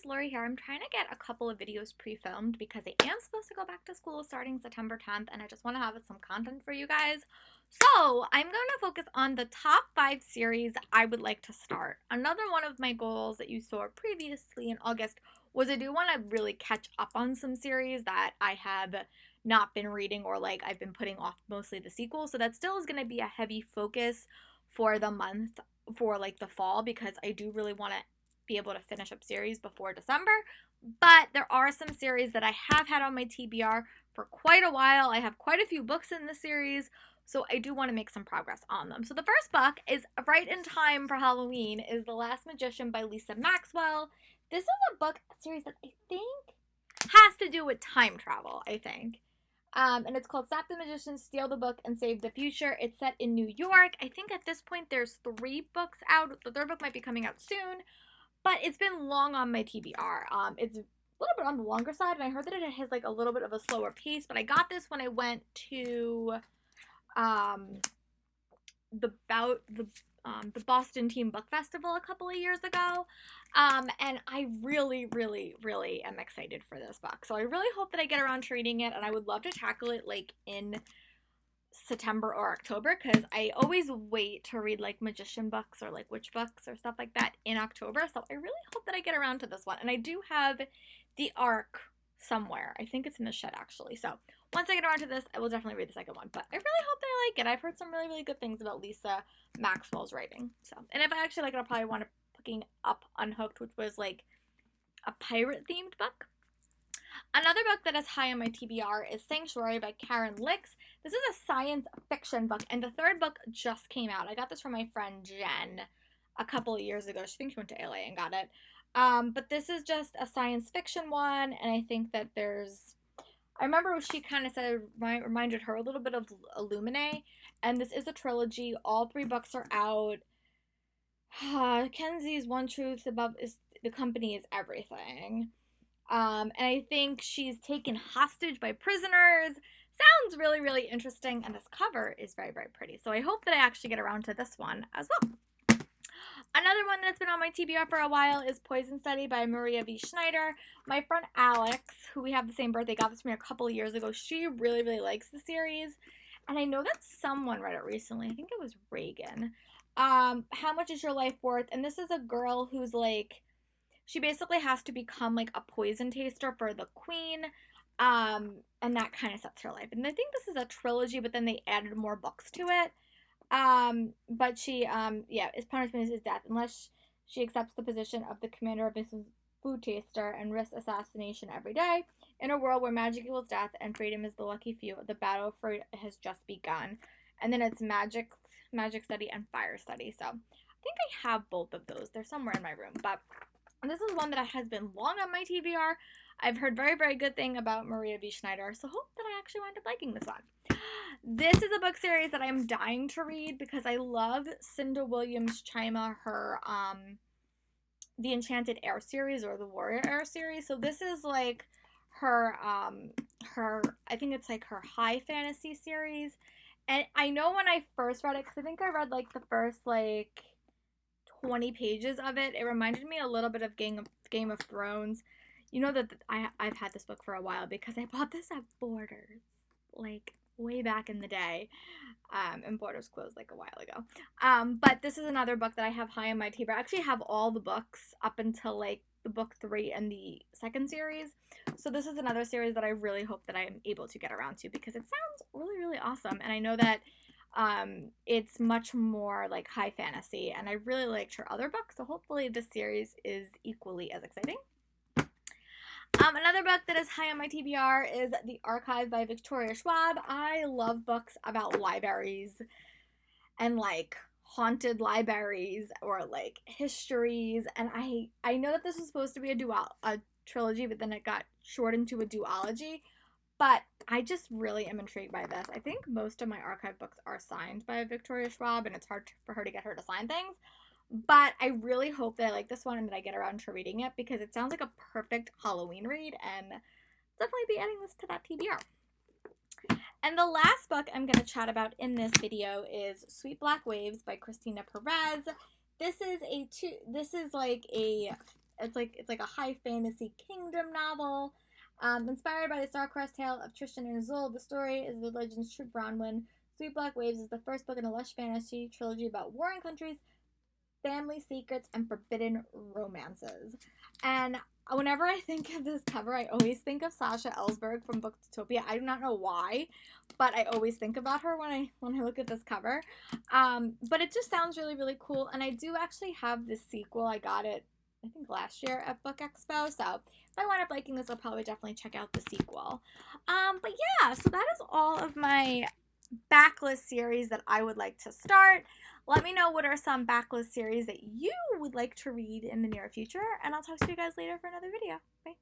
it's Lori here. I'm trying to get a couple of videos pre-filmed because I am supposed to go back to school starting September 10th, and I just want to have some content for you guys. So I'm going to focus on the top 5 series I would like to start. Another one of my goals that you saw previously in August was I do want to really catch up on some series that I have not been reading, or like I've been putting off, mostly the sequel. So that still is going to be a heavy focus for the month, for like the fall, because I do really want to be able to finish up series before December. But there are some series that I have had on my TBR for quite a while. I have quite a few books in the series, so I do want to make some progress on them. So the first book is right in time for Halloween, is The Last Magician by Lisa Maxwell. This is a book series that I think has to do with time travel, I think. And it's called Stop the Magician, Steal the Book, and Save the Future. It's set in New York. I think at this point there's 3 books out. The 3rd book might be coming out soon, but it's been long on my TBR. It's a little bit on the longer side, and I heard that it has like a little bit of a slower pace, but I got this when I went to the Boston Teen Book Festival a couple of years ago. And I really, really, really am excited for this book. So I really hope that I get around to reading it, and I would love to tackle it like in September or October, because I always wait to read like magician books or like witch books or stuff like that in October. So I really hope that I get around to this one. And I do have the ARC somewhere. I think it's in the shed actually. So once I get around to this, I will definitely read the second one. But I really hope that I like it. I've heard some really, really good things about Lisa Maxwell's writing. So, and if I actually like it, I'll probably want to picking up Unhooked, which was like a pirate themed book. Another book that is high on my TBR is Sanctuary by Karen Lix. This is a science fiction book, and the 3rd book just came out. I got this from my friend Jen a couple of years ago. She thinks she went to LA and got it. But this is just a science fiction one, and I think that I remember she kind of said, reminded her a little bit of Illuminae, and this is a trilogy. All 3 books are out. Kenzie's one truth about is the company is everything. And I think she's taken hostage by prisoners. Sounds really, really interesting, and this cover is very, very pretty. So I hope that I actually get around to this one as well. Another one that's been on my TBR for a while is Poison Study by Maria V. Schneider. My friend Alex, who we have the same birthday, got this for me a couple of years ago. She really, really likes the series, and I know that someone read it recently. I think it was Reagan. How Much Is Your Life Worth? And this is a girl who's like, she basically has to become like a poison taster for the queen, and that kind of sets her life. And I think this is a trilogy, but then they added more books to it. But she, his punishment is his death unless she accepts the position of the commander of Mrs. Food Taster and risks assassination every day. In a world where magic equals death and freedom is the lucky few, the battle for it has just begun. And then it's Magic Study and Fire Study. So I think I have both of those. They're somewhere in my room, but this is one that has been long on my TBR. I've heard very, very good thing about Maria V. Schneider, so hope that I actually wind up liking this one. This is a book series that I'm dying to read because I love Cinda Williams-Chima, her the Enchanted Air series or the Warrior Air series. So this is like her I think it's like her high fantasy series. And I know when I first read it, because I think I read like the first like 20 pages of it, it reminded me a little bit of Game of Thrones. You know that I've had this book for a while because I bought this at Borders, like way back in the day, and Borders closed like a while ago. But this is another book that I have high on my TBR. I actually have all the books up until like the book 3 and the 2nd series. So this is another series that I really hope that I am able to get around to because it sounds really, really awesome. And I know that it's much more like high fantasy, and I really liked her other books, so hopefully this series is equally as exciting. Another book that is high on my TBR is The Archive by Victoria Schwab. I love books about libraries and like haunted libraries or like histories, and I know that this was supposed to be a trilogy, but then it got shortened to a duology. But I just really am intrigued by this. I think most of my archive books are signed by Victoria Schwab, and it's hard for her to get her to sign things. But I really hope that I like this one and that I get around to reading it because it sounds like a perfect Halloween read, and definitely be adding this to that TBR. And the last book I'm going to chat about in this video is Sweet Black Waves by Christina Perez. This is like a It's like a high fantasy kingdom novel. Inspired by the star-crossed tale of Tristan and Isolde, the story is the legend's true Bronwyn. Sweet Black Waves is the first book in a lush fantasy trilogy about warring countries, family secrets, and forbidden romances. And whenever I think of this cover, I always think of Sasha Ellsberg from Booktopia. I do not know why, but I always think about her when I look at this cover. But it just sounds really, really cool. And I do actually have this sequel. I got it, I think, last year at Book Expo. So if I wind up liking this, I'll probably definitely check out the sequel. But yeah, so that is all of my backlist series that I would like to start. Let me know what are some backlist series that you would like to read in the near future, and I'll talk to you guys later for another video. Bye.